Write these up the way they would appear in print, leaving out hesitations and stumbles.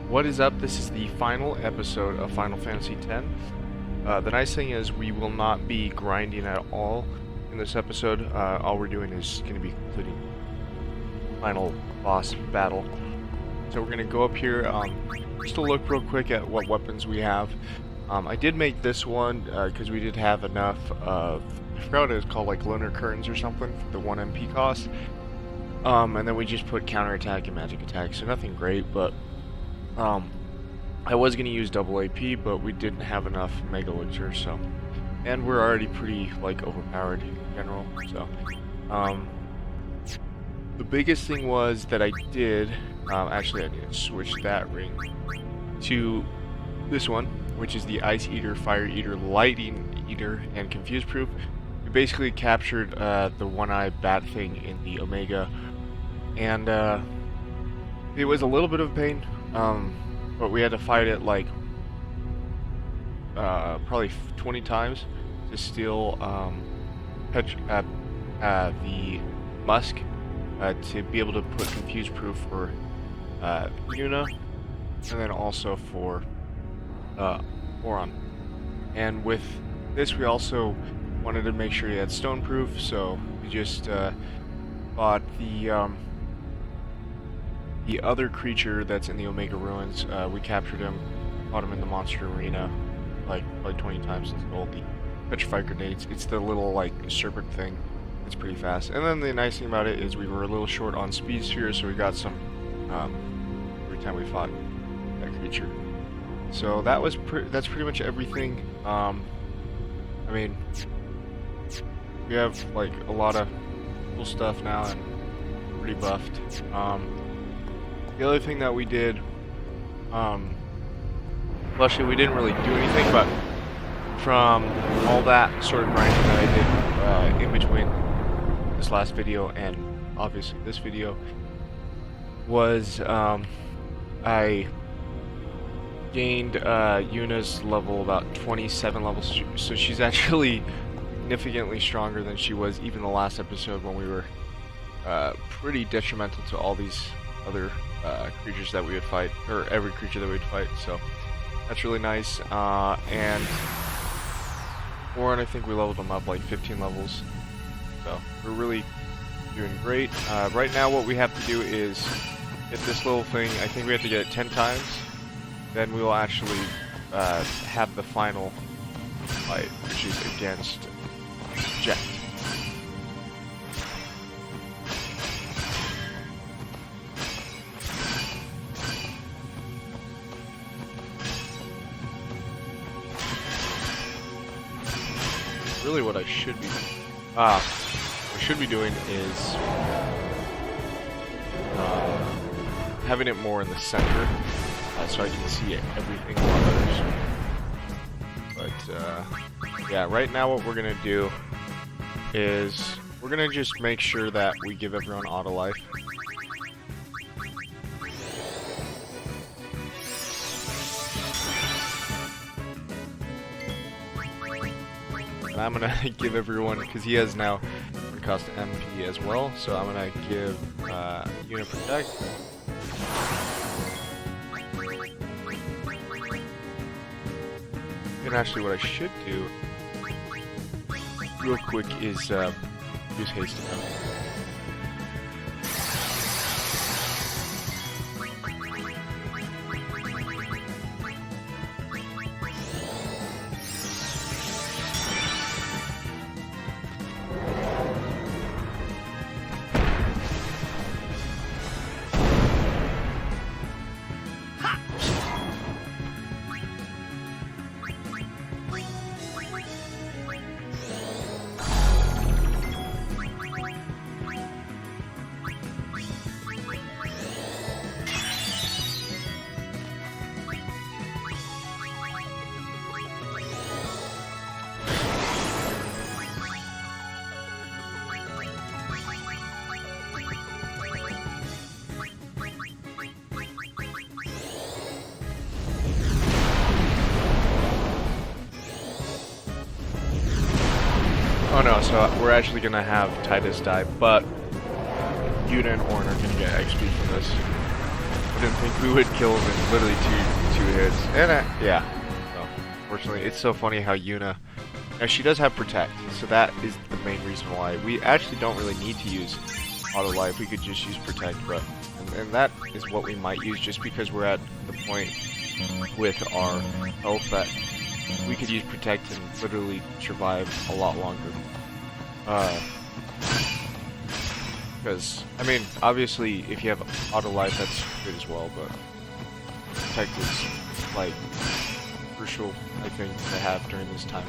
What is up? This is the final episode of Final Fantasy X. The nice thing is we will not be grinding at all in this episode. All we're doing is going to be completing final boss battle. So we're going to go up here, just to look real quick at what weapons we have. I did make this one because we did have enough of, I forgot what it was called, like Lunar Curtains or something, for the 1 MP cost. And then we just put counterattack and magic attack, so nothing great, but I was going to use double AP, but we didn't have enough Mega Elixir, so, and we're already pretty, like, overpowered in general, so, the biggest thing was that I did, actually I need to switch that ring to this one, which is the Ice Eater, Fire Eater, Lightning Eater, and Confuse Proof. We basically captured the one-eyed bat thing in the Omega, and it was a little bit of a pain, but we had to fight it like probably 20 times to steal the Musk to be able to put Confuse Proof for Yuna, and then also for Oron. And with this, we also wanted to make sure he had Stone Proof, so we just bought the other creature that's in the Omega Ruins. We captured him, fought him in the Monster Arena like 20 times and stole the Petrify Grenades. It's the little like serpent thing. It's pretty fast. And then the nice thing about it is we were a little short on Speed Sphere, so we got some every time we fought that creature. So that was that's pretty much everything. I mean, we have like a lot of cool stuff now and pretty buffed. The other thing that we did, well, actually we didn't really do anything, but from all that sort of grinding that I did in between this last video and obviously this video, was I gained Yuna's level about 27 levels, so she's actually significantly stronger than she was even the last episode when we were pretty detrimental to all these other creatures that we would fight, or every creature that we would fight, so that's really nice. And Warren, I think we leveled him up like 15 levels, so we're really doing great. Right now what we have to do is get this little thing. I think we have to get it 10 times, then we will actually have the final fight, which is against Jack. Really what I should be doing is having it more in the center, so I can see everything while others. But yeah, right now what we're gonna do is we're gonna just make sure that we give everyone auto life. And I'm gonna give everyone, because he has now cost MP as well, so I'm gonna give Unit Protect. And actually what I should do real quick is use haste to come. Oh no, so we're actually gonna have Titus die, but Yuna and Orn are gonna get XP from this. didn't think we would kill him in literally two hits. And yeah. So, fortunately, it's so funny how Yuna. Now she does have Protect, so that is the main reason why we actually don't really need to use Auto Life. We could just use Protect, but and that is what we might use just because we're at the point with our health that we could use Protect and literally survive a lot longer. Because, I mean, obviously, if you have Auto Life, that's good as well, but Protect is, like, crucial, I think, to have during this time.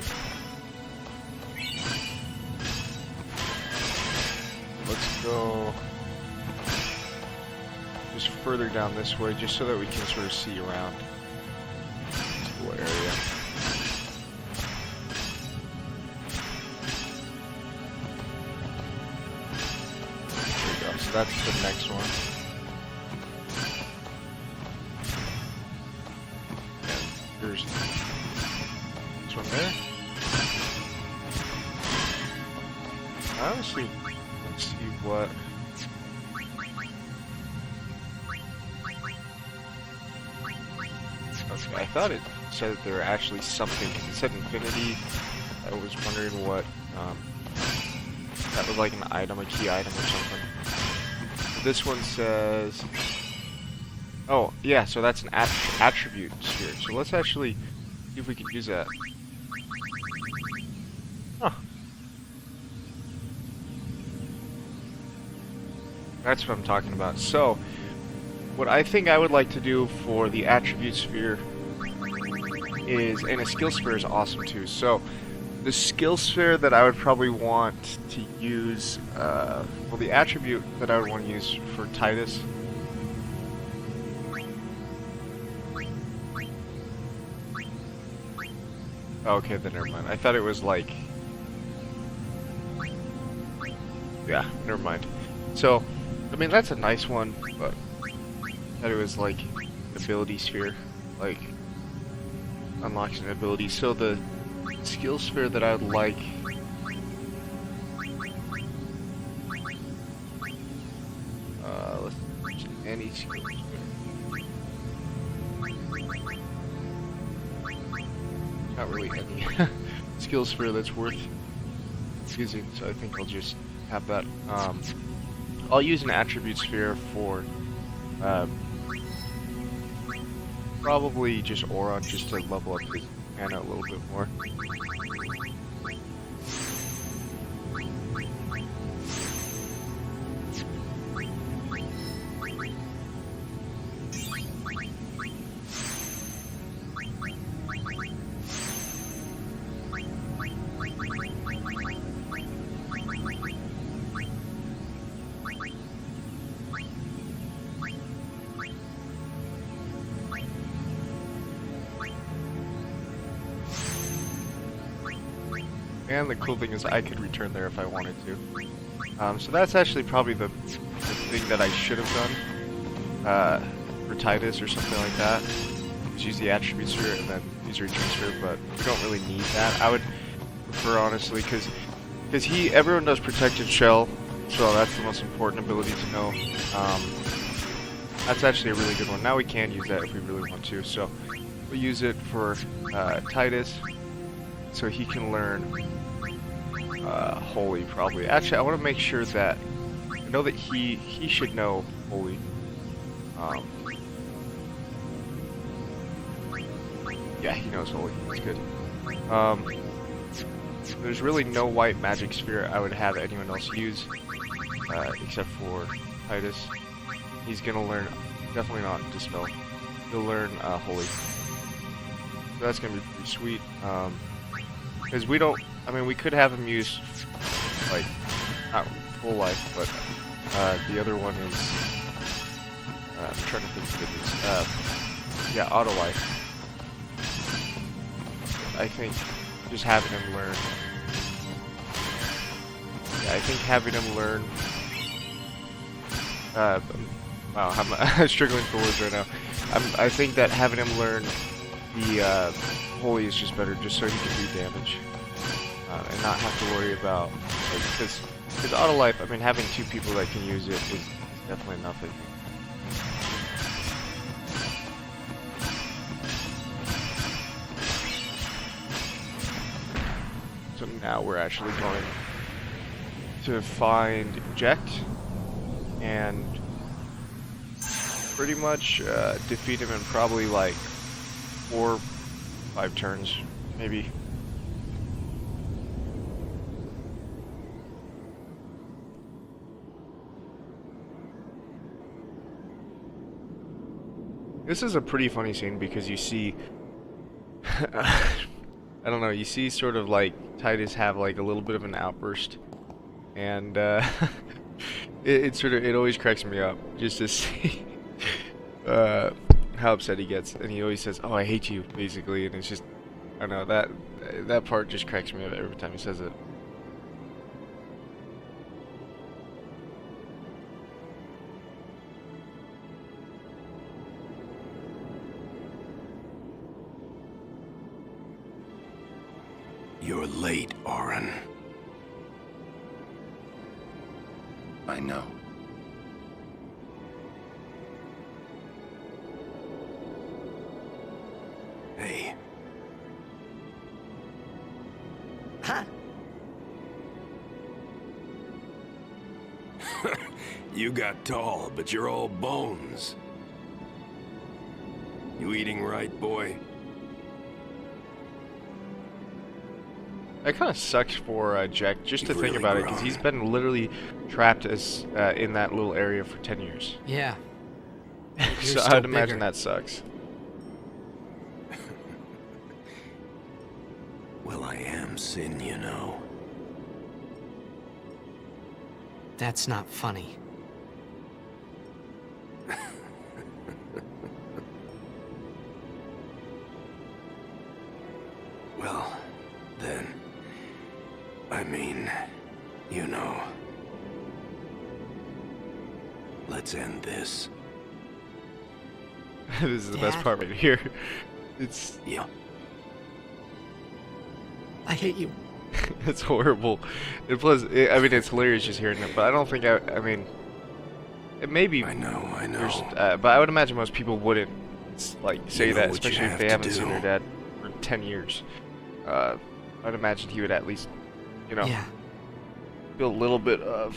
Let's go just further down this way, just so that we can sort of see around this little area. So that's the next one. And there's this one there. Honestly, let's see what. Okay, I thought it said there were actually something. It said infinity. I was wondering what that was, like an item, a key item or something. This one says, oh yeah, so that's an attribute sphere. So let's actually see if we can use that. Huh. That's what I'm talking about. So, what I think I would like to do for the attribute sphere is, and a skill sphere is awesome too. So, the skill sphere that I would probably want to use, well, the attribute that I would want to use for Titus. Okay, then never mind. I thought it was like, yeah, never mind. So, I mean, that's a nice one, but I thought it was like ability sphere, like unlocks an ability. So the skill sphere that I would like, let's use any skill sphere. Not really any skill sphere that's worth using, so I think I'll just have that. I'll use an attribute sphere for probably just Auron, just to level up his mana a little bit more. And the cool thing is I could return there if I wanted to. So that's actually probably the thing that I should have done for Titus or something like that. Just use the attribute sphere and then use return sphere, but we don't really need that. I would prefer, honestly, because everyone does protected shell, so that's the most important ability to know. That's actually a really good one. Now we can use that if we really want to. So we'll use it for Titus, so he can learn Holy, probably. Actually, I want to make sure that I know that he should know Holy. Yeah, he knows Holy. That's good. There's really no white magic sphere I would have anyone else use, except for Titus. He's gonna learn, definitely not Dispel. He'll learn Holy. So that's gonna be pretty sweet. Because we don't, I mean, we could have him use, like, not full life, but the other one is, I'm trying to think of it. Yeah, auto life. I think just having him learn, yeah, I think having him learn, wow, I'm struggling for words right now. I think that having him learn the Holy is just better, just so he can do damage and not have to worry about, like, because auto life, I mean, having two people that can use it is definitely enough, I think. Now we're actually going to find Eject and pretty much defeat him in probably like 4, 5 turns, maybe. This is a pretty funny scene because you see, I don't know, you see sort of like Titus have like a little bit of an outburst, and it always cracks me up just to see how upset he gets, and he always says, "Oh, I hate you," basically, and it's just, I don't know, that part just cracks me up every time he says it. You're late, Oren. I know. Hey. Huh? You got tall, but you're all bones. You eating right, boy? That kind of sucks for Jack, just to You've think really about it, because grown. he's been literally trapped as in that little area for 10 years. Yeah. So I'd imagine that sucks. Well, I am Sin, you know. That's not funny. Well, then, I mean, you know. Let's end this. This is the best Dad? part right here. It's Yeah. I hate you. it's horrible. And plus, I mean, it's hilarious just hearing it, but I don't think I mean, it may be. I know. But I would imagine most people wouldn't like say You know that, what you especially if have they to haven't seen do. their dad for 10 years. I'd imagine he would at least, you know, Yeah. feel a little bit of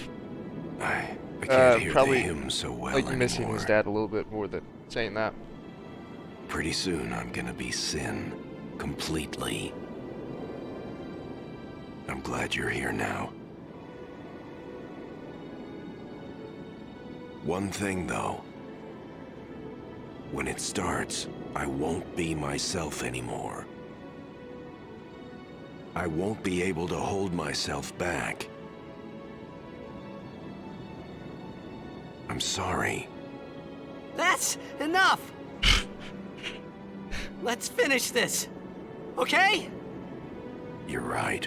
I can't hear probably the hymn so well like missing anymore. his dad a little bit more than saying that. Pretty soon I'm gonna be Sin. Completely. I'm glad you're here now. One thing, though. When it starts, I won't be myself anymore. I won't be able to hold myself back. I'm sorry. That's enough! Let's finish this. Okay? You're right.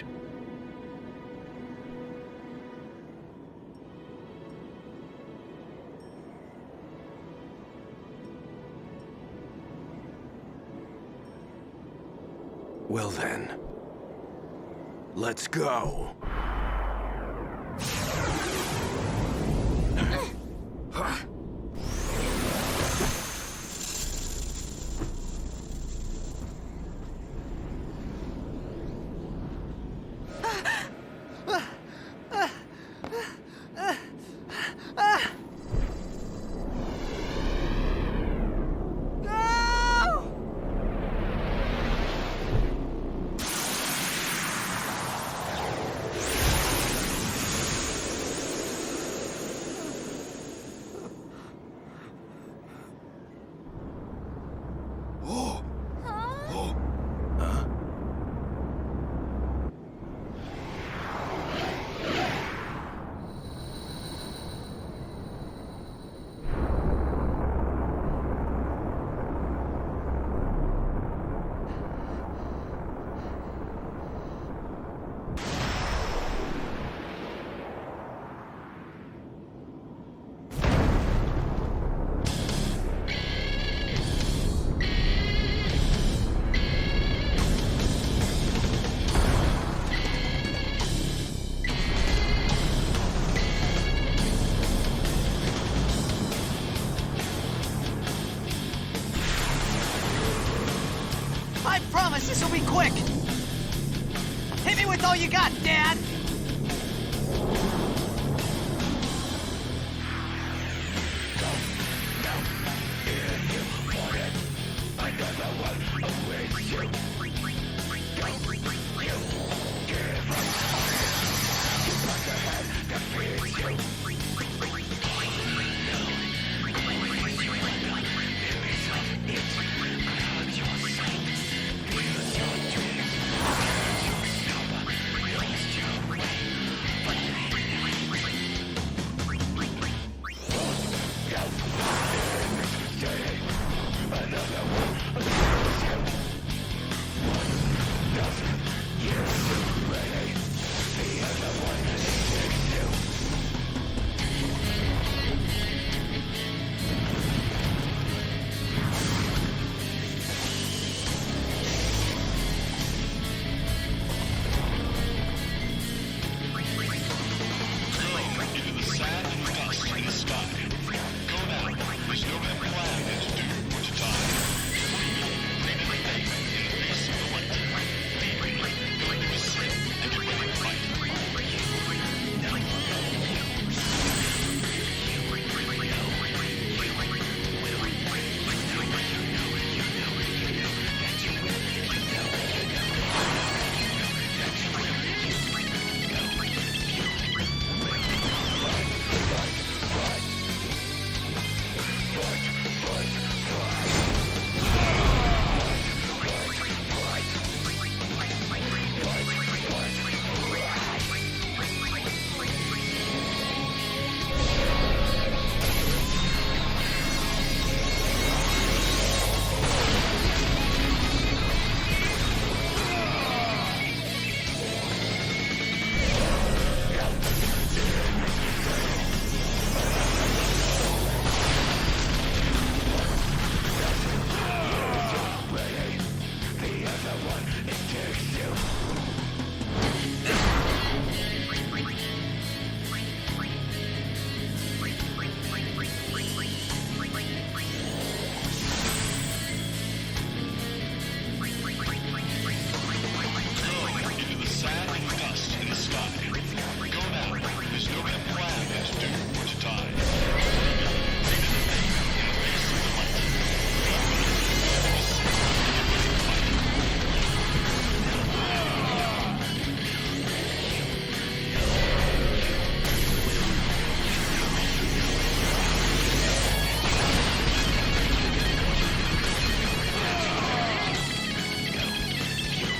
Well then, let's go. No! Oh. Oh. I promise this will be quick! Hit me with all you got, Dad!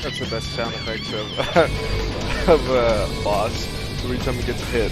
That's the best sound effects of a boss every time he gets hit.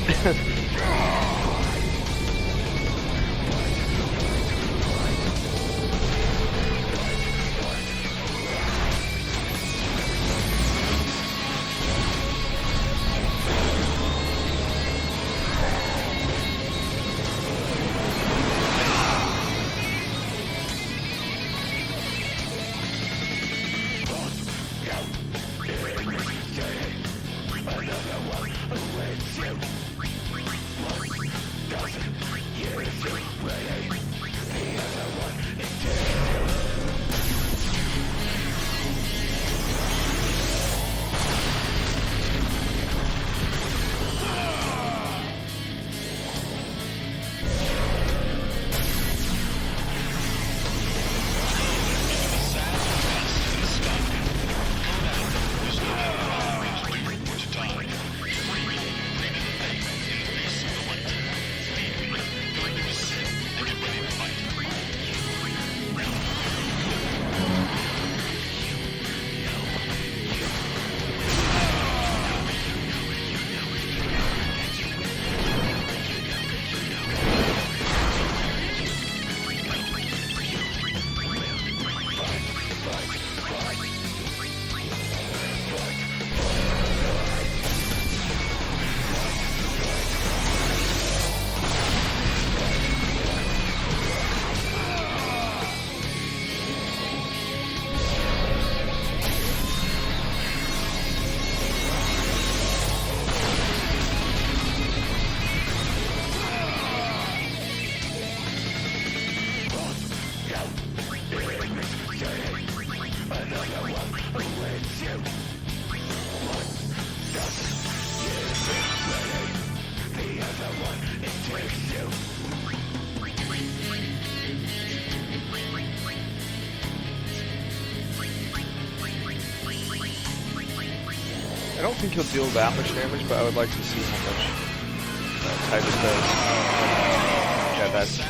I don't think he'll deal that much damage, but I would like to see how much Titus does. Yeah, that's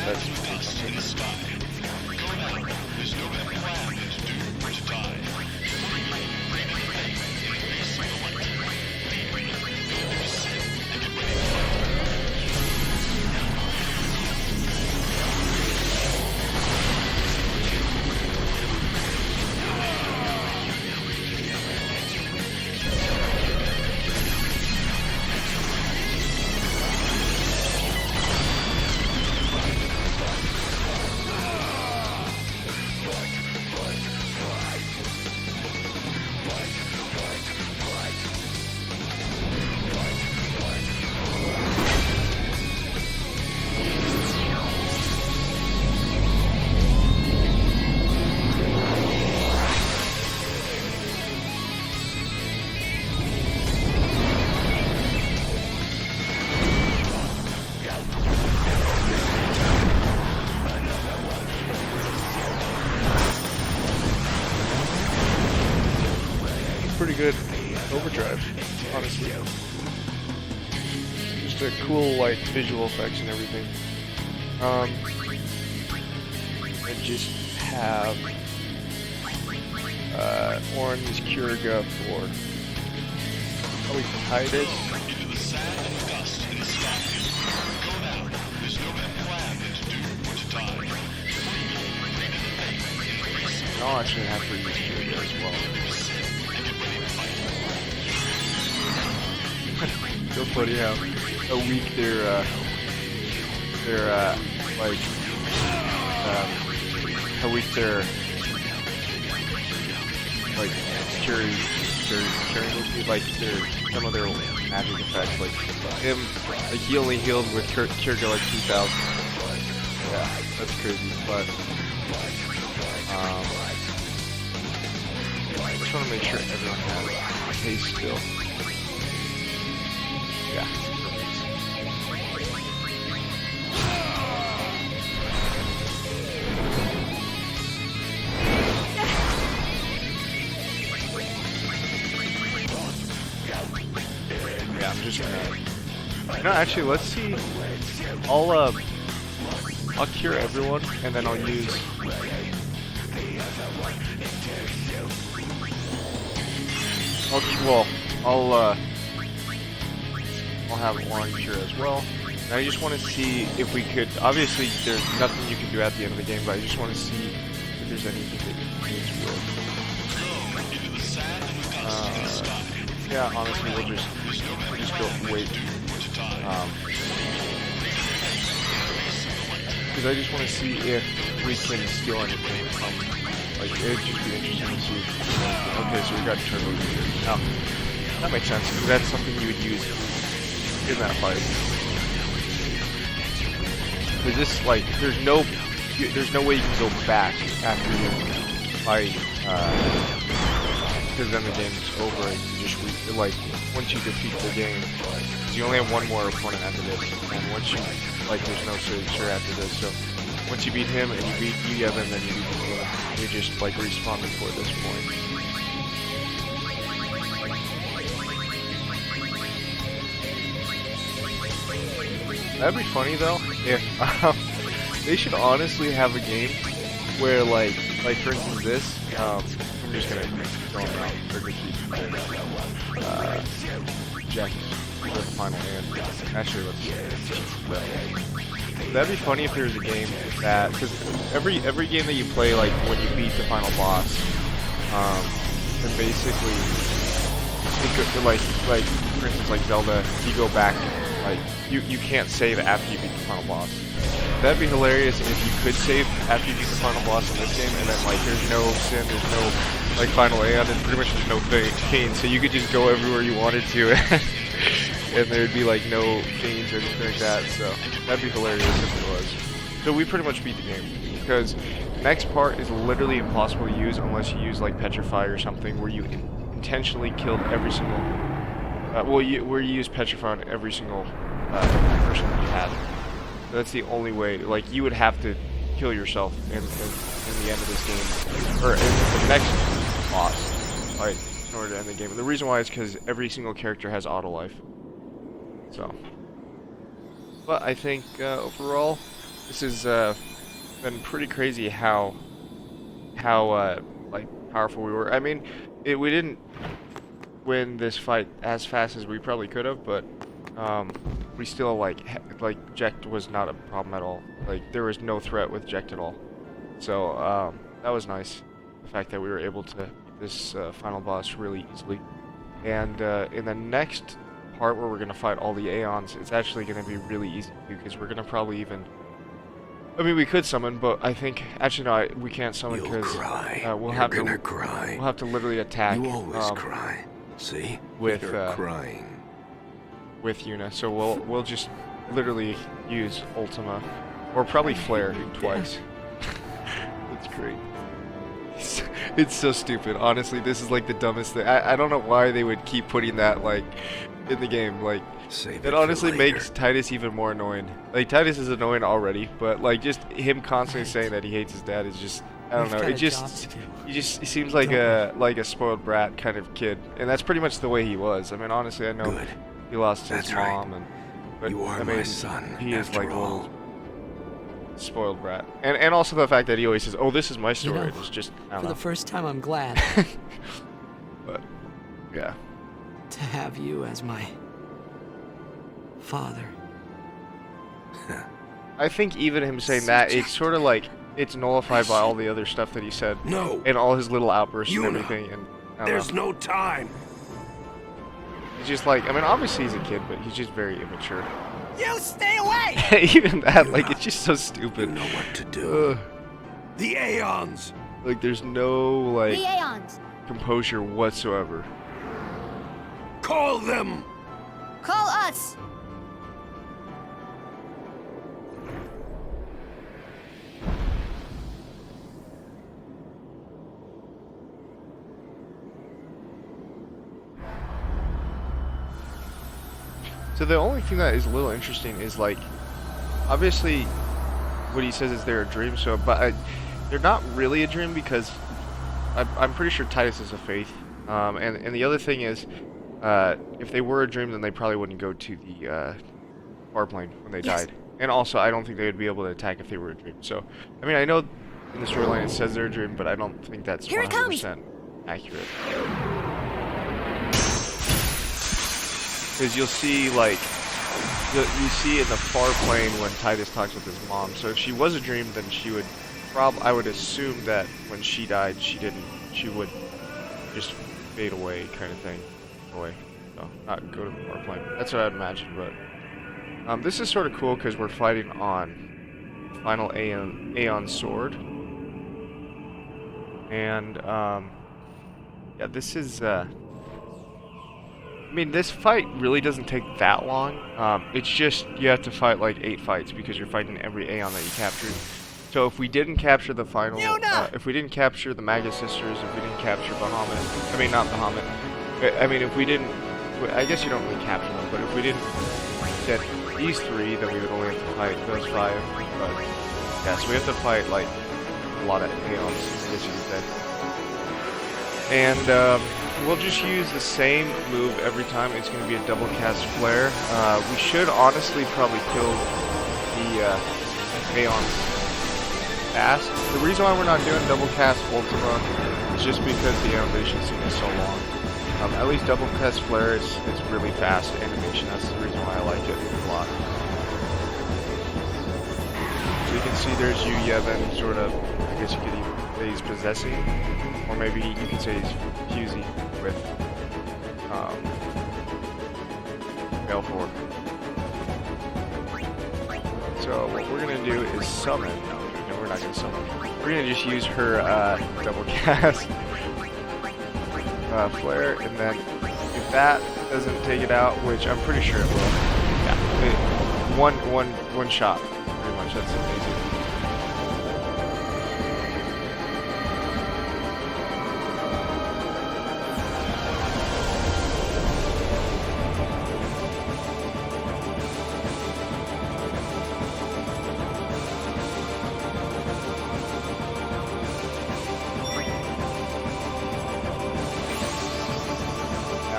pretty good overdrive, honestly. Just a cool, like, visual effects and everything. And just have Oran's Kiriga for probably Titus. And I'll actually have to use Kiriga as well. So funny how a week how weak their like curing like some of their magic effects, like him, like he only healed with Kiriga like 2,000. Yeah, that's crazy. But I just want to make sure everyone has haste still. Yeah. Yeah, I'm just gonna. No, actually, let's see. I'll cure everyone, and then I'll use. I'll have Orange cure as well. And I just want to see if we could. Obviously, there's nothing you can do at the end of the game, but I just want to see if there's anything that you can use with. Yeah, honestly, we'll just go wait. Because I just want to see if we can steal anything from. Like, it'd just be interesting to see. Okay, so we got turbo here. Now, that makes sense, because that's something you would use in that fight. Because this, like, there's no way you can go back after you fight, because then the game's over and you just once you defeat the game, because you only have one more opponent after this, and once you, like, there's no sure after this, so once you beat him and you beat Yevon, then you beat the game, you just, like, respawn before this point. That'd be funny though, if they should honestly have a game where like for instance this, I'm just gonna go around Jack the final end. Actually, that'd be funny if there was a game that, because every game that you play, like when you beat the final boss, and basically like for instance like Zelda, you go back. Like, you can't save after you beat the final boss. That'd be hilarious if you could save after you beat the final boss in this game, and then, like, there's no sin, there's no, like, final and pretty much there's no pain, so you could just go everywhere you wanted to, and there'd be, like, no pains or anything like that, so that'd be hilarious if it was. So we pretty much beat the game, because the next part is literally impossible to use unless you use, like, Petrify or something, where you intentionally killed every single... where you use Petrify on every single person that you had. So that's the only way. Like, you would have to kill yourself in the end of this game, or in the next boss. Like, in order to end the game. And the reason why is because every single character has auto life. So, but I think overall, this has been pretty crazy how like powerful we were. I mean, we didn't win this fight as fast as we probably could have, but we still like Jekt was not a problem at all. Like there was no threat with Jekt at all. So that was nice. The fact that we were able to beat this final boss really easily. And in the next part where we're gonna fight all the Aeons, it's actually gonna be really easy because we're gonna probably even. I mean, we could summon, but I think actually no, we can't summon because we'll have to. Cry. We'll have to literally attack. You always cry. See? With You're crying. With Yuna, so we'll just literally use Ultima, or probably Flare twice. That's great. It's so stupid. Honestly, this is like the dumbest thing. I don't know why they would keep putting that like in the game. Like it honestly makes Titus even more annoying. Like Titus is annoying already, but like just him constantly saying that he hates his dad is just I don't know. It just he seems like a spoiled brat kind of kid, and that's pretty much the way he was. I mean, honestly, I know he lost his mom, but you are I mean, my son. He is like a little spoiled brat, and also the fact that he always says, "Oh, this is my story." You know, it's just I don't for know. the first time, I'm glad But yeah, to have you as my father. I think even him saying that, it's sort of like it's nullified by all the other stuff that he said. No. And all his little outbursts and Yuna, everything. And I don't there's know. no time. He's just like, I mean, obviously he's a kid, but he's just very immature. You stay away! Even that, like, it's just so stupid. You know what to do. The Aeons. Like, there's no like The Aeons. composure whatsoever. Call them. Call us. So the only thing that is a little interesting is like, obviously, what he says is they're a dream. So, but they're not really a dream because I'm pretty sure Titus is a faith. And the other thing is, if they were a dream, then they probably wouldn't go to the far plane when they died. And also, I don't think they would be able to attack if they were a dream. So, I mean, I know in the storyline it says they're a dream, but I don't think that's 100% accurate. Because you'll see, like, you see in the far plane when Titus talks with his mom. So if she was a dream, then she would I would assume that when she died, she would just fade away, kind of thing. Away. So, not go to the far plane. That's what I'd imagine, but this is sort of cool because we're fighting on final Aeon sword. And, yeah, this is, I mean, this fight really doesn't take that long. It's just you have to fight like 8 fights because you're fighting every Aeon that you captured. So if we didn't capture the final, if we didn't capture the Magus Sisters, if we didn't capture Bahamut, I mean not Bahamut, I mean if we didn't, I guess you don't really capture them, but if we didn't get these 3, then we would only have to fight those 5. But yeah, so we have to fight like a lot of Aeons, I guess you could say. And we'll just use the same move every time. It's going to be a double cast flare. We should honestly probably kill the Aeons fast. The reason why we're not doing double cast Ultima is just because the animation scene is so long. At least double cast flare it's really fast animation. That's the reason why I like it a lot. So you can see there's Yu Yevon sort of, I guess you could even say he's possessing, or maybe you can say he's fusing with Balfour. So what we're gonna do is summon. No, we're not gonna summon. We're gonna just use her double cast flare, and then if that doesn't take it out, which I'm pretty sure it will, yeah, one shot, pretty much. That's amazing.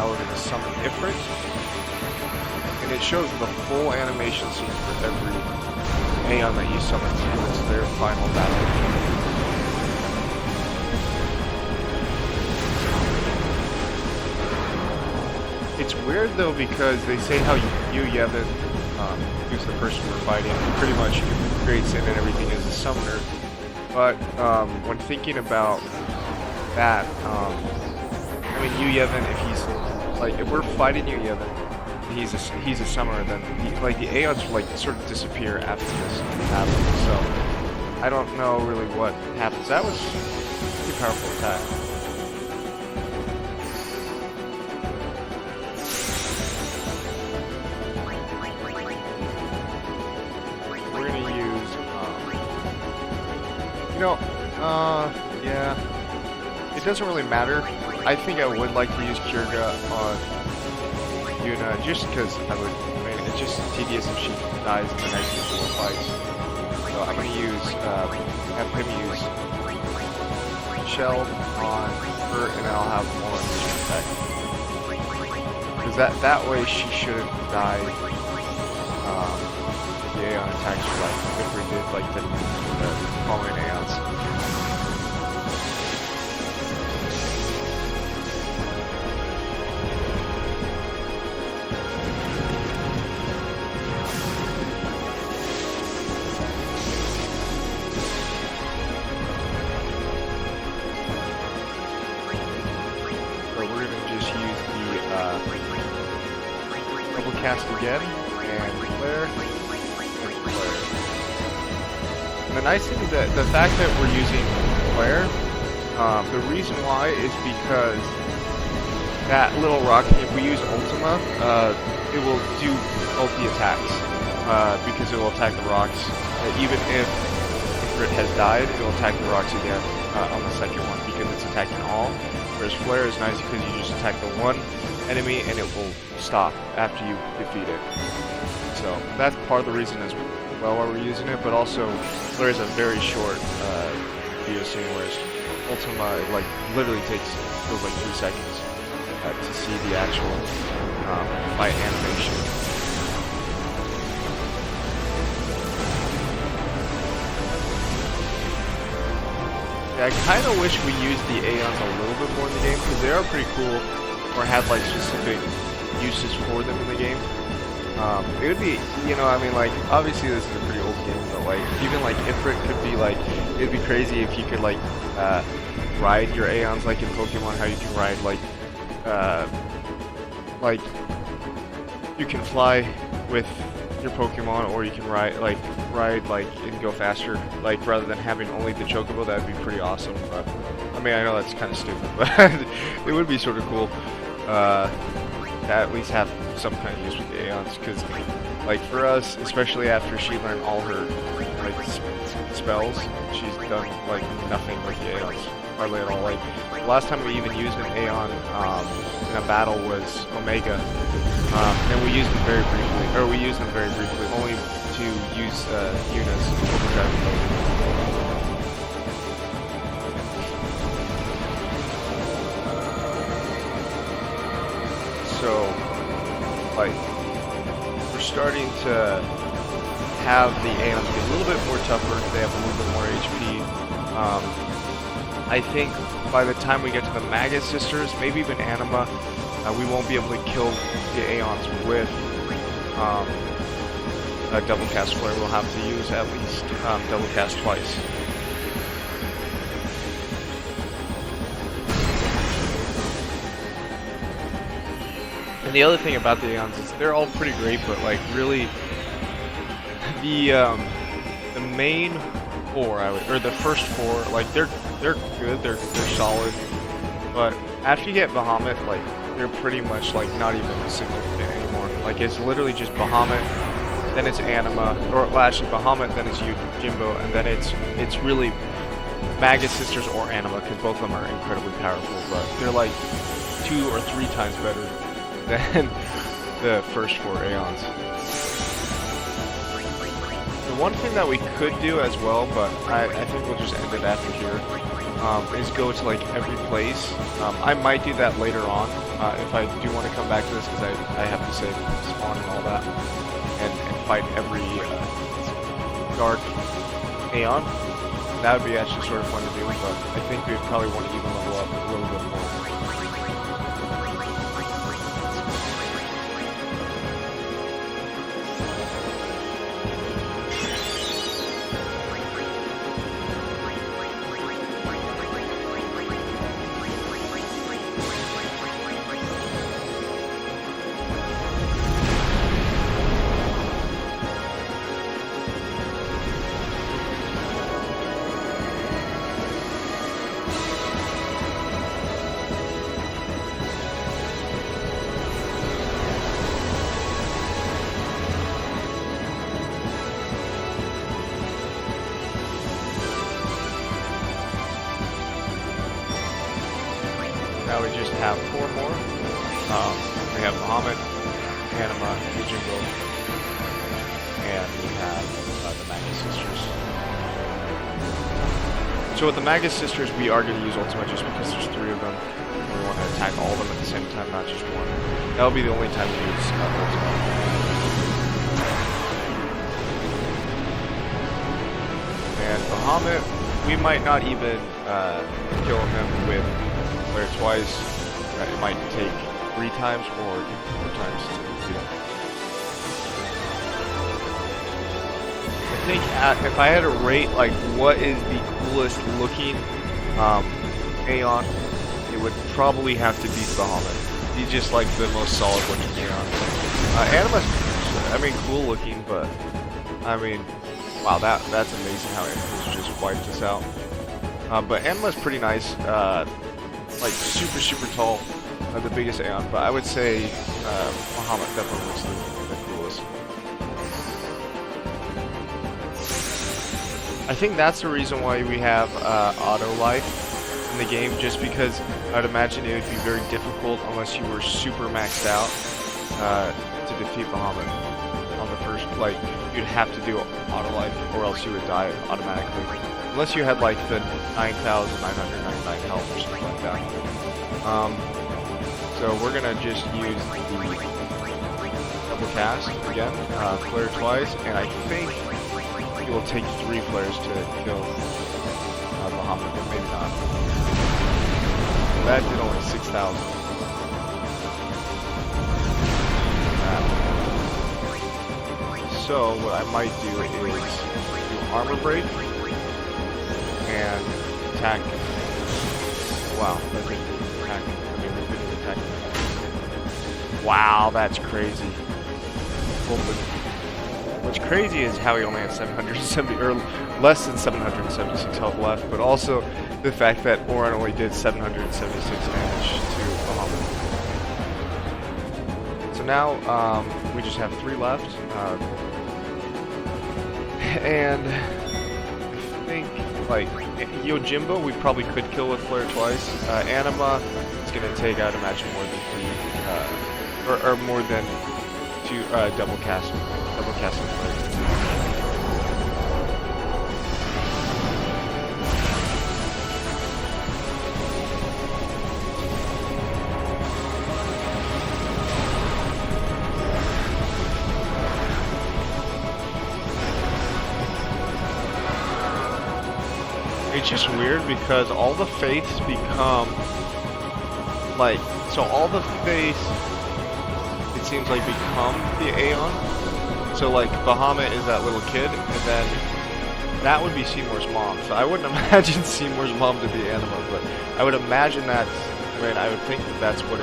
now we're gonna summon Ifrit, and it shows the full animation scene for every Aeon that you summon to. It's their final battle. It's weird though because they say how you Yevon, who's the person we're fighting, pretty much creates in and everything as a summoner. But when thinking about that, I mean, Yu Yevon, if he's like, if we're fighting Yu Yevon, he's a summoner, then like the Aeons like sort of disappear after this happens. So I don't know really what happens. That was a pretty powerful attack. We're gonna use, yeah. It doesn't really matter. I think I would like to use Kyrga on Yuna just because I mean, it's just tedious if she dies in the next couple of fights. So I'm going to use, have him use Shell on her, and then I'll have more attack. Because that way she shouldn't die. The Aeon attacks her like if we did like the following Aeons. Cast again, and flare, and flare. And the nice thing is that the fact that we're using flare, the reason why is because that little rock, if we use Ultima, it will do ulti attacks, because it will attack the rocks. Even if Ifrit has died, it will attack the rocks again on the second one, because it's attacking all. Whereas flare is nice because you just attack the one enemy and it will stop after you defeat it. So that's part of the reason as well why we're using it, but also flare is a very short video scene, whereas Ultima like literally feels like 3 seconds to see the actual fight animation. Yeah, I kind of wish we used the Aeons a little bit more in the game because they are pretty cool. Or had like specific uses for them in the game. It would be, I mean, like obviously this is a pretty old game, but like even like Ifrit could be like, it'd be crazy if you could like ride your Aeons like in Pokemon, how you can ride like you can fly with your Pokemon, or you can ride and go faster, like rather than having only the Chocobo. That'd be pretty awesome. But I mean, I know that's kind of stupid, but it would be sort of cool. To at least have some kind of use with the Aeons, because like for us, especially after she learned all her like spells, she's done like nothing with the Aeons, hardly at all. Like the last time we even used an Aeon in a battle was Omega, and we used them very briefly, only to use Yuna's overdrive ability. So, like, we're starting to have the Aeons get a little bit more tougher. They have a little bit more HP. I think by the time we get to the Magus Sisters, maybe even Anima, we won't be able to kill the Aeons with a double cast flare. We'll have to use at least double cast twice. And the other thing about the Aeons is they're all pretty great, but like really, the main 4, or the first 4, like they're good, they're solid, but after you get Bahamut, like they're pretty much like not even significant anymore. Like it's literally just Bahamut, then it's Anima, or well, actually Bahamut, then it's Jimbo, and then it's really Magus Sisters or Anima, because both of them are incredibly powerful, but they're like 2 or 3 times better than the first 4 Aeons. The one thing that we could do as well, but I think we'll just end it after here, is go to like every place. I might do that later on if I do want to come back to this because I have to save spawn and all that and fight every dark Aeon. That would be actually sort of fun to do, but I think we'd probably want to even level up a little bit more. Now we just have 4 more. We have Bahamut, Anima, Yojimbo, and we have the Magus Sisters. So with the Magus Sisters, we are going to use Ultima just because there's 3 of them. We want to attack all of them at the same time, not just one. That'll be the only time we use Ultima. And Bahamut, we might not even kill him with Flare twice. It might take 3 times or 4 times to do. I think if I had to rate like what is the coolest looking Aeon, it would probably have to be Bahamut. He's just like the most solid looking Aeon. Anima's, I mean, cool looking, but I mean, wow, that's amazing how Anima's just wiped us out. But Anima's pretty nice. Like super tall, the biggest Aeon, but I would say Bahamut definitely looks the coolest. I think that's the reason why we have auto life in the game, just because I'd imagine it would be very difficult unless you were super maxed out to defeat Bahamut on the first, like, you'd have to do auto life or else you would die automatically. Unless you had like the 9,999 health or something like that. So we're gonna just use the double cast again, flare twice, and I think it will take 3 flares to kill Bahamut, but maybe not. That did only 6,000. So what I might do is do armor break and attack. Wow, that didn't attack. I mean, we didn't attack. Wow, that's crazy. What's crazy is how he only has 770 or less than 776 health left, but also the fact that Oran only did 776 damage to Bahamut. So now we just have 3 left, and I think like Yojimbo we probably could kill with flare twice. Anima is gonna take, I'd imagine, more than 3 or more than 2 double casting flare. It's just weird because all the faiths become like, so all the faiths, it seems like, become the Aeon. So like Bahamut is that little kid, and then that would be Seymour's mom. So I wouldn't imagine Seymour's mom to be Anima, but I would imagine that, I mean, I would think that that's what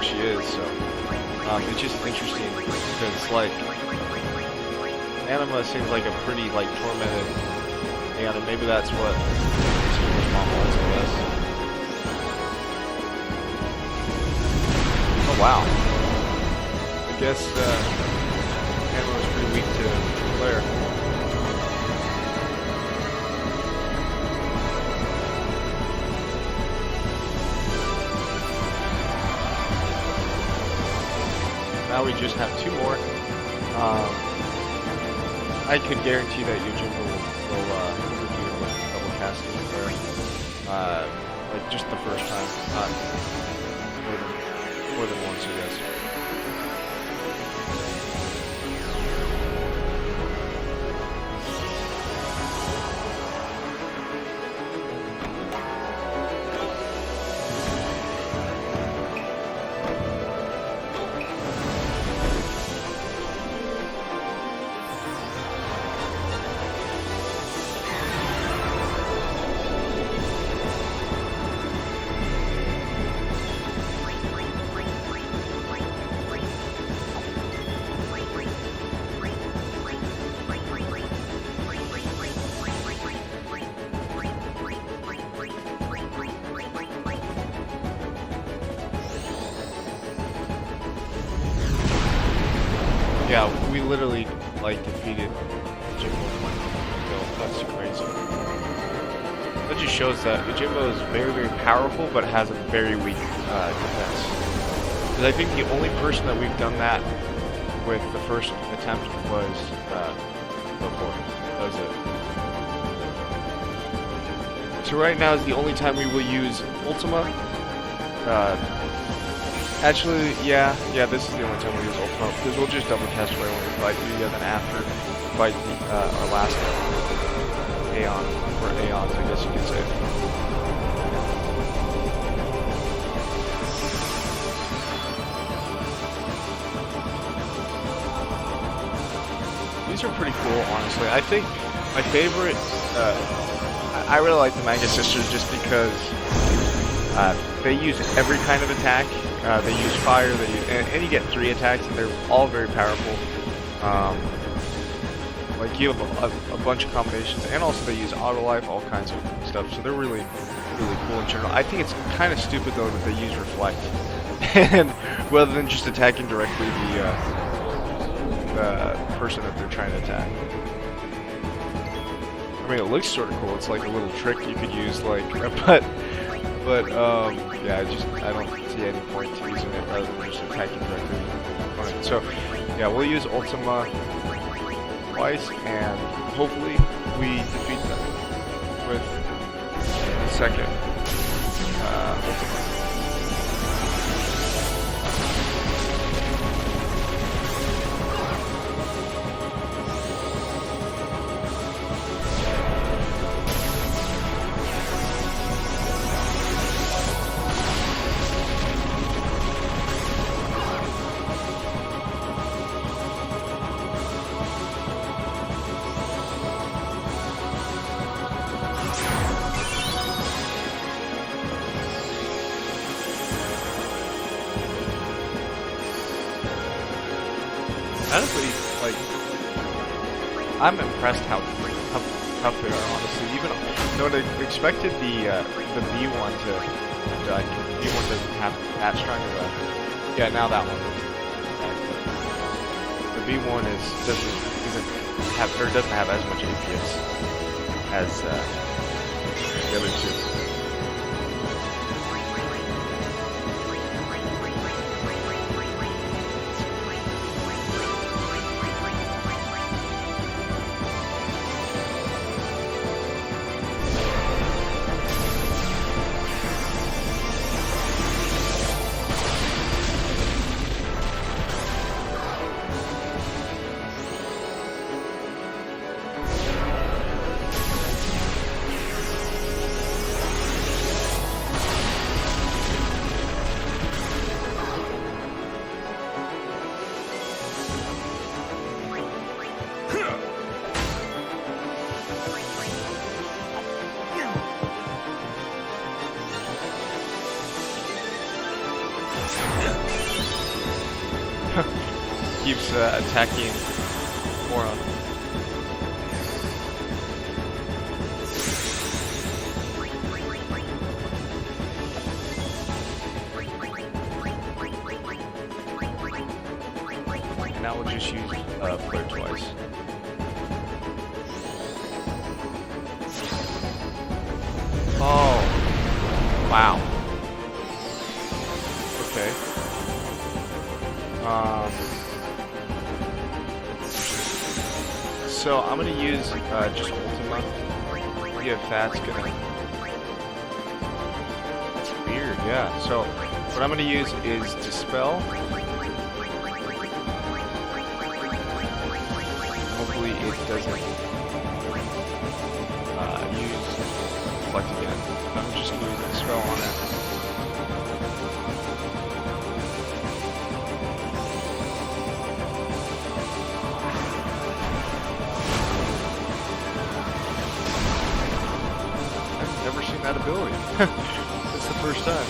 she is. So it's just interesting because like Anima seems like a pretty like tormented Aeon, and maybe that's what Seymour's mom was, I guess. Oh wow. I guess Anima was pretty weak to Flare. Now we just have 2 more. I could guarantee that Yojimbo will do it with double cast. blasting there. Like just the first time, not more than once, I guess. Yeah, we literally, like, defeated Jimbo. That's crazy. That just shows that Jimbo is very, very powerful, but has a very weak defense. Because I think the only person that we've done that with the first attempt was before. That was it. So right now is the only time we will use Ultima. Actually, yeah, this is the only time we use Ultima, because we'll just double test right when we fight Yuya, then after fight our last Aeon, or Aeons, I guess you could say. These are pretty cool, honestly. I think my favorite, I really like the Manga Sisters just because they use every kind of attack. They use fire, and you get 3 attacks, and they're all very powerful. Like, you have a bunch of combinations, and also they use auto life, all kinds of stuff, so they're really, really cool in general. I think it's kind of stupid, though, that they use Reflect, and rather than just attacking directly the person that they're trying to attack. I mean, it looks sort of cool. It's like a little trick you could use, like, but yeah, I don't see any point to using it rather than just attacking directly the opponent. So, yeah, we'll use Ultima twice, and hopefully we defeat them with the second Ultima. Honestly, like, I'm impressed how tough they are. Honestly, even though I expected the B1 to die, the B1 doesn't have that strong of a. Yeah, now that one. The B1 doesn't have as much APS as the other two. Keeps attacking Moron. And now we'll just use Flare twice. Oh, wow. Okay. So I'm gonna use just Ultima we have Fat's gonna... That's weird, yeah. So, what I'm gonna use is Dispel. Hopefully it doesn't use Reflect again. I'm just gonna use Dispel on it. Never seen that ability. It's the first time.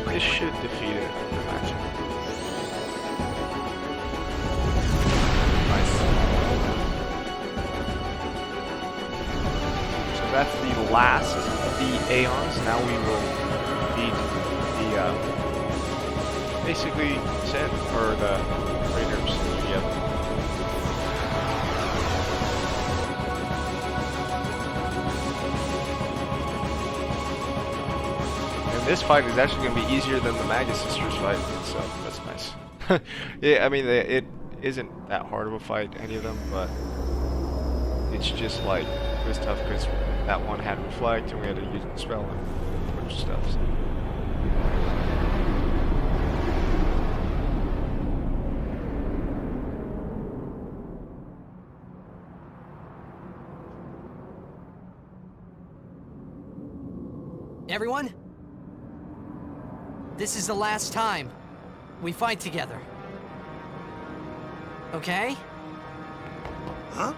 This should defeat it. Nice. So that's the last of the Aeons. Now we will beat the basically Sen or the Raiders. Yep. This fight is actually going to be easier than the Magus Sisters fight, so that's nice. Yeah, I mean, it isn't that hard of a fight, any of them, but it's just like, it was tough because that one had Reflect and we had to use the spell and a bunch of stuff. So. Everyone? This is the last time we fight together. Okay? Huh?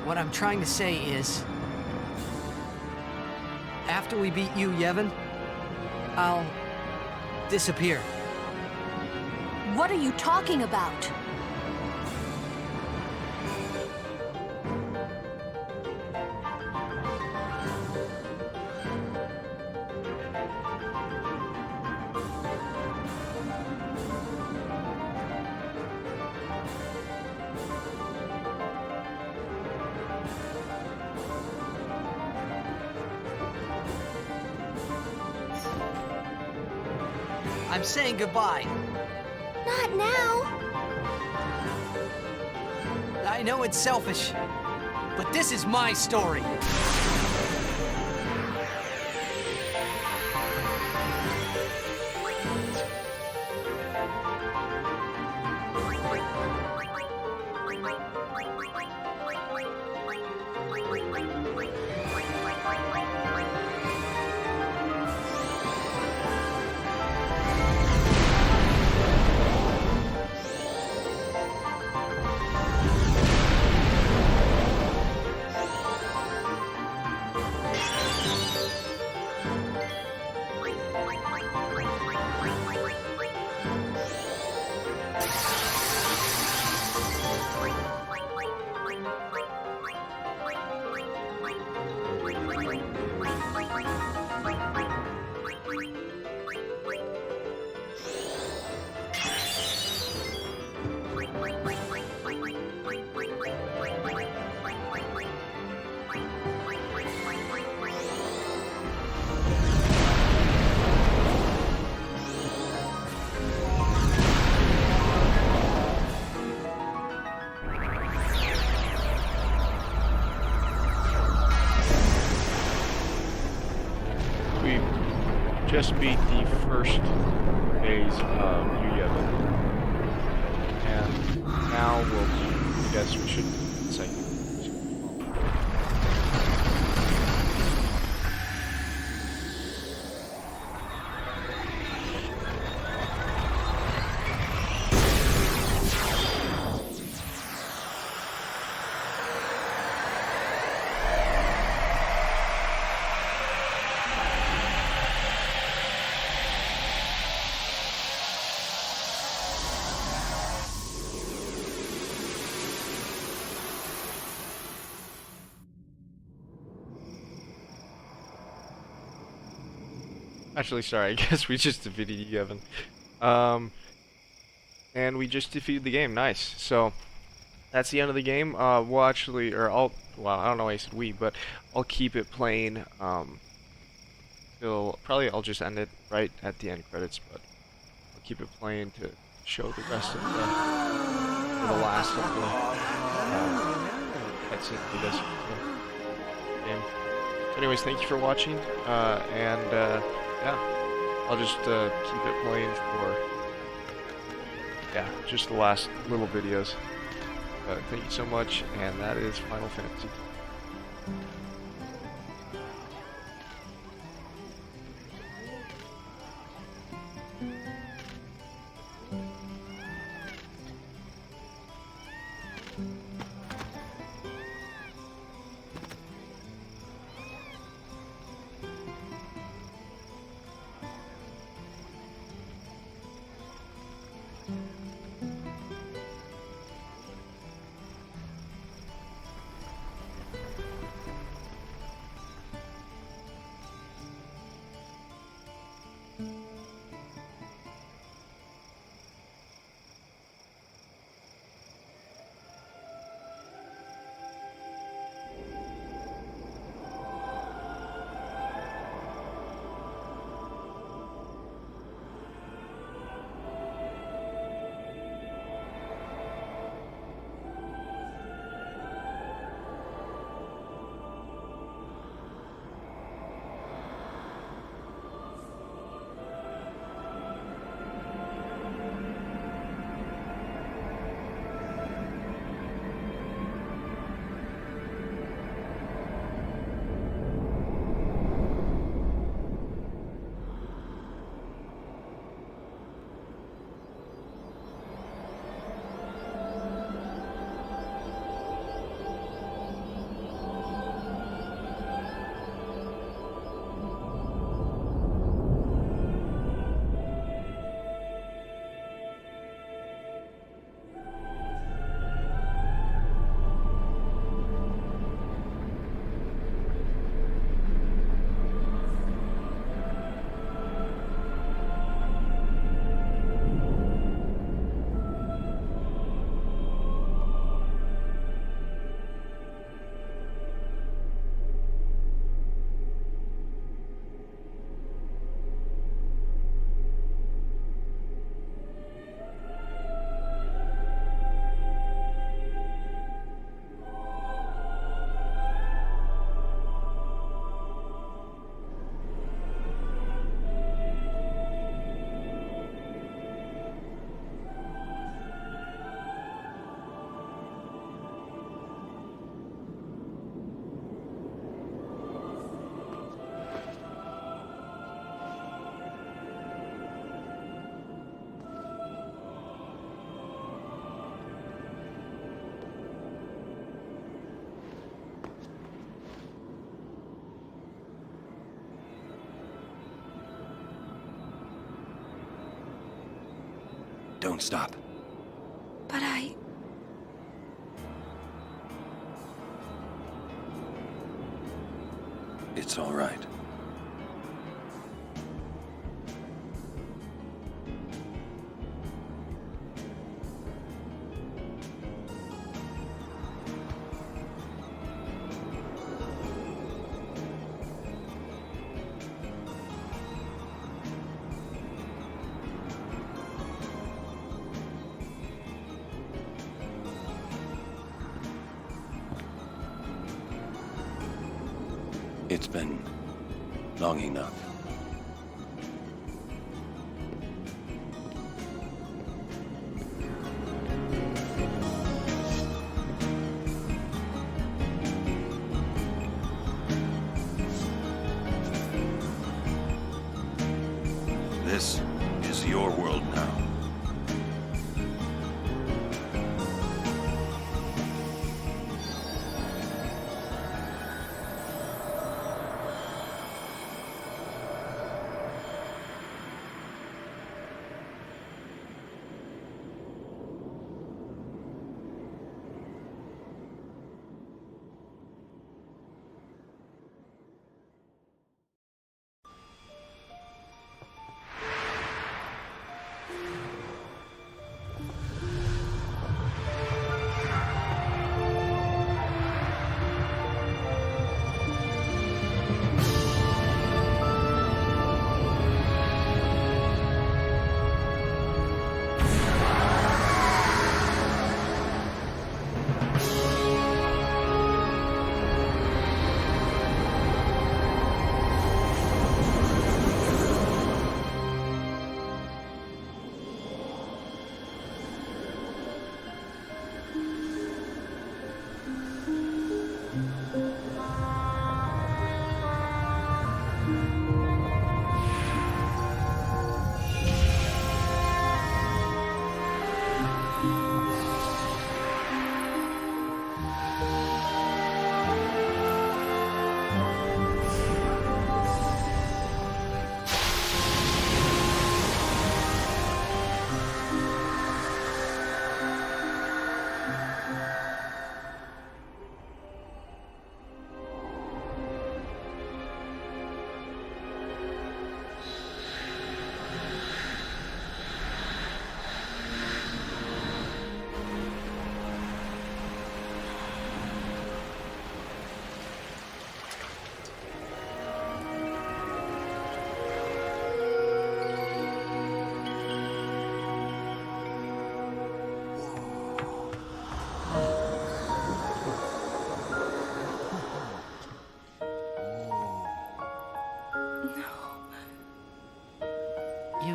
What I'm trying to say is, after we beat you, Yevon, I'll disappear. What are you talking about? I'm saying goodbye. Not now. I know it's selfish, but this is my story. Just beat the first phase of Yevon, and now I guess we should say. Actually, sorry, I guess we just defeated you, Evan. Um, and we just defeated the game. Nice. So that's the end of the game. We'll actually, or I'll, well, I don't know why I said we, but I'll keep it playing. Till probably I'll just end it right at the end credits, but I'll keep it playing to show the rest of or the last of the cutscene, I guess, of the game. So anyways, thank you for watching, and yeah, I'll just keep it playing for, yeah, just the last little videos. Thank you so much, and that is Final Fantasy. Don't stop. But It's all right. It's been long enough. This is your world now.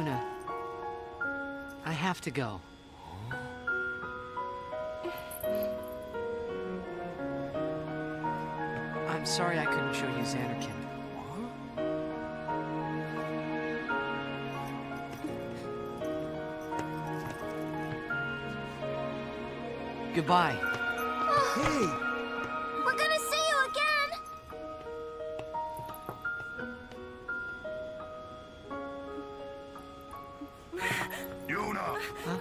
Yuna. I have to go. I'm sorry I couldn't show you Xanarkin. Goodbye. Hey! We're gonna see you again! Yuna! I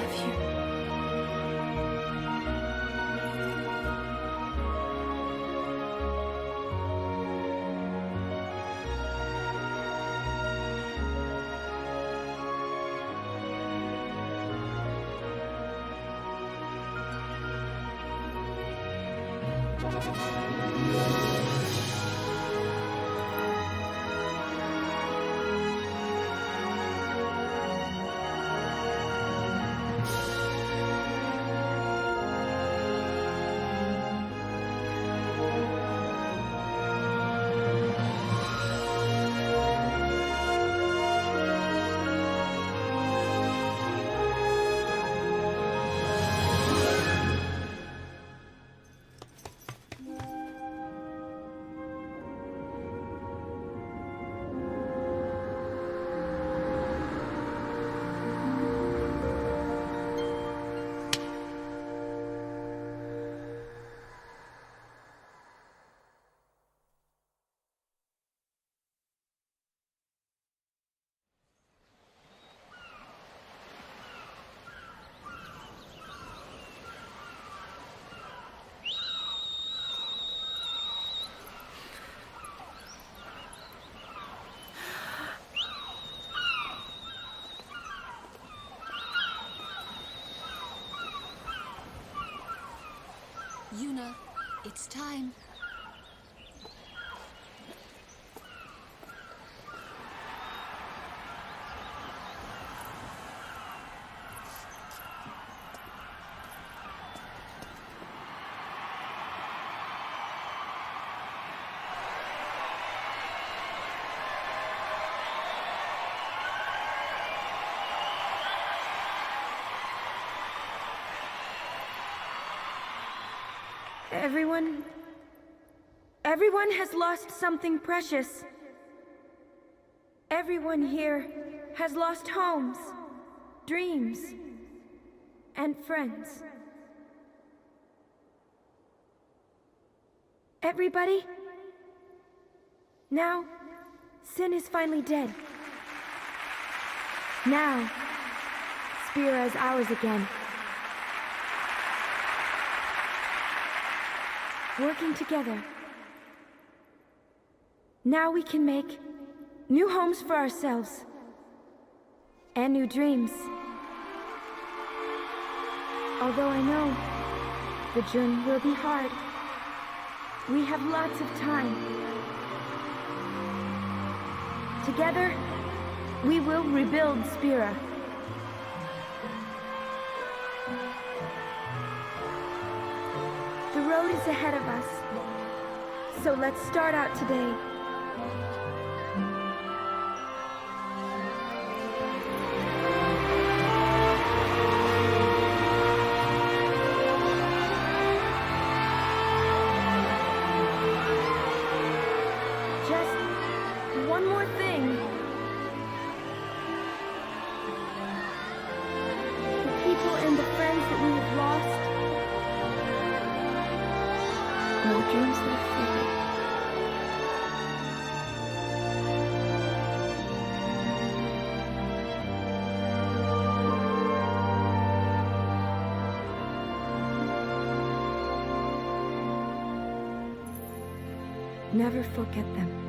love you. Yuna, it's time. Everyone has lost something precious. Everyone here has lost homes, dreams, and friends. Everybody? Now, Sin is finally dead. Now, Spira is ours again. Working together. Now we can make new homes for ourselves. And new dreams. Although I know the journey will be hard, we have lots of time. Together, we will rebuild Spira. The road is ahead of us, so let's start out today. Just one more thing. The people and the friends that we have lost. No dreams left for you. Never forget them.